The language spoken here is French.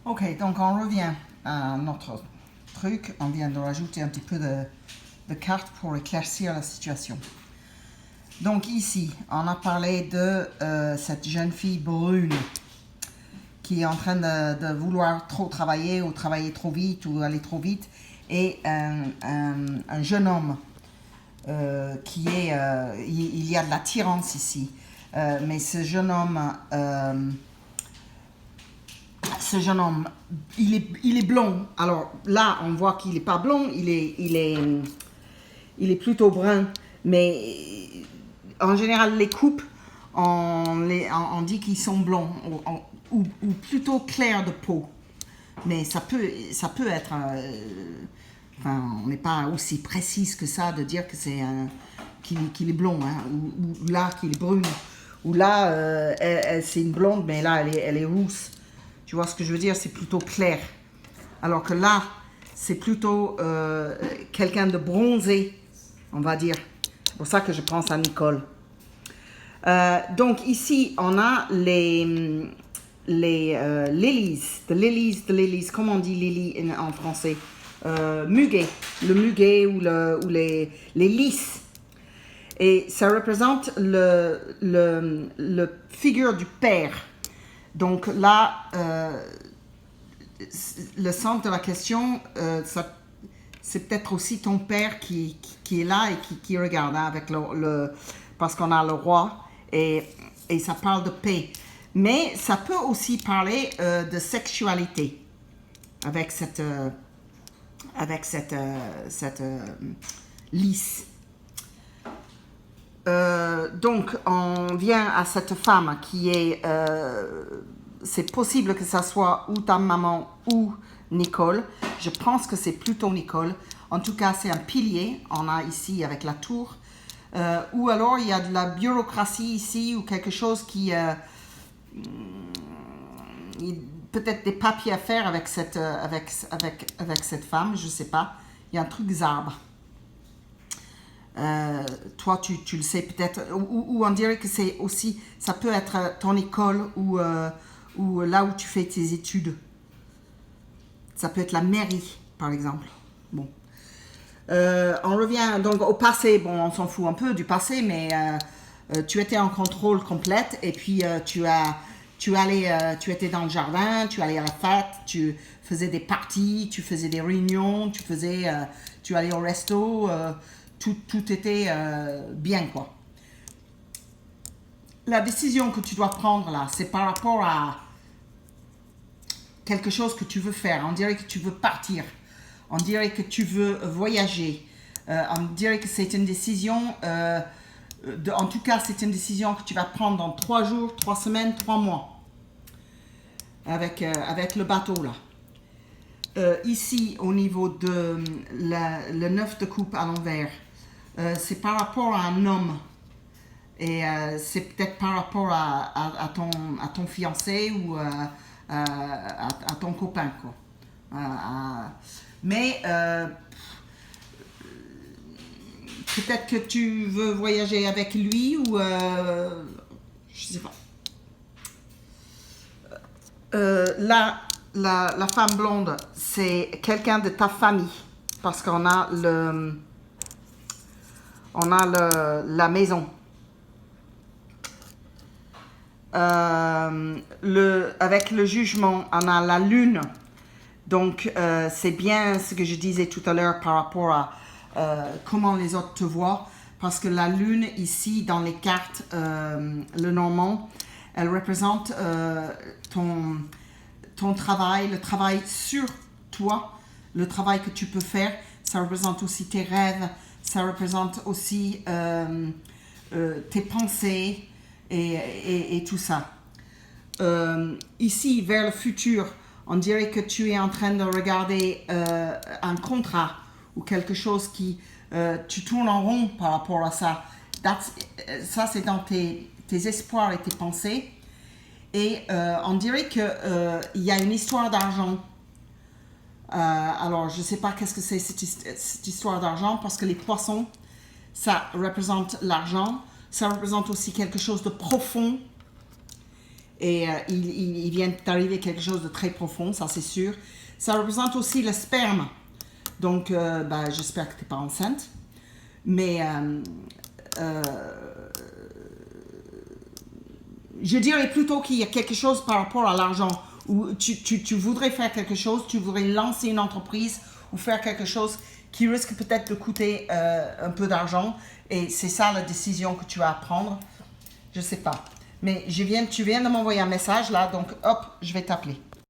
Ok, donc on revient à notre truc. On vient de rajouter un petit peu de cartes pour éclaircir la situation. Donc ici, on a parlé de cette jeune fille brune qui est en train de vouloir trop travailler ou travailler trop vite ou aller trop vite, et un jeune homme qui est... il y a de l'attirance ici, mais ce jeune homme, il est blond. Alors là, on voit qu'il n'est pas blond, il est plutôt brun, mais en général, les coupes, on dit qu'ils sont blonds, ou plutôt clairs de peau. Mais ça peut être... enfin, on n'est pas aussi précise que ça de dire que c'est qu'il est blond, hein, ou là qu'il est brune, ou là c'est une blonde, mais là elle est rousse. Tu vois ce que je veux dire? C'est plutôt clair. Alors que là, c'est plutôt quelqu'un de bronzé, on va dire. C'est pour ça que je pense à Nicole. Donc ici, on a les lilies, comment on dit lily en français? Muguet, le muguet ou les lys. Et ça représente le figure du père. Donc là, le centre de la question, c'est peut-être aussi ton père qui est là et qui regarde, hein, avec parce qu'on a le roi, et ça parle de paix. Mais ça peut aussi parler de sexualité avec cette lys. Donc, on vient à cette femme qui est... c'est possible que ça soit ou ta maman ou Nicole. Je pense que c'est plutôt Nicole. En tout cas, c'est un pilier. On a ici avec la tour. Ou alors, il y a de la bureaucratie ici ou quelque chose qui... peut-être des papiers à faire avec cette femme, je ne sais pas. Il y a un truc zarbe. Toi, tu le sais peut-être, ou on dirait que c'est aussi, ça peut être ton école ou là où tu fais tes études. Ça peut être la mairie, par exemple. Bon. On revient donc au passé. Bon, on s'en fout un peu du passé, mais tu étais en contrôle complète, et puis tu étais dans le jardin, tu allais à la fête, tu faisais des parties, tu faisais des réunions, tu allais au resto, tout était bien, quoi. La décision que tu dois prendre là, c'est par rapport à quelque chose que tu veux faire. On dirait que tu veux partir. On dirait que tu veux voyager. On dirait que c'est une décision... en tout cas, c'est une décision que tu vas prendre dans 3 jours, 3 semaines, 3 mois. Avec le bateau, là. Ici, au niveau de le 9 de coupe à l'envers, c'est par rapport à un homme. Et c'est peut-être par rapport à ton fiancé ou à ton copain, quoi. Mais peut-être que tu veux voyager avec lui ou je sais pas. Là, la femme blonde, c'est quelqu'un de ta famille, parce qu'on a la maison. Avec le jugement, on a la lune. Donc, c'est bien ce que je disais tout à l'heure par rapport à comment les autres te voient. Parce que la lune, ici, dans les cartes, le normand, elle représente ton travail, le travail sur toi, le travail que tu peux faire. Ça représente aussi tes rêves, ça représente aussi tes pensées et tout ça. Ici, vers le futur, on dirait que tu es en train de regarder un contrat ou quelque chose qui... tu tournes en rond par rapport à ça. Ça, c'est dans tes espoirs et tes pensées. Et on dirait qu'il y a une histoire d'argent. Alors, je ne sais pas qu'est-ce que c'est cette histoire d'argent, parce que les poissons, ça représente l'argent. Ça représente aussi quelque chose de profond. et il vient d'arriver quelque chose de très profond, ça c'est sûr. Ça représente aussi le sperme. Donc, j'espère que tu n'es pas enceinte. Mais je dirais plutôt qu'il y a quelque chose par rapport à l'argent. Où tu voudrais faire quelque chose, tu voudrais lancer une entreprise ou faire quelque chose qui risque peut-être de coûter un peu d'argent. Et c'est ça la décision que tu vas prendre. Je ne sais pas. Mais tu viens de m'envoyer un message là, donc hop, je vais t'appeler.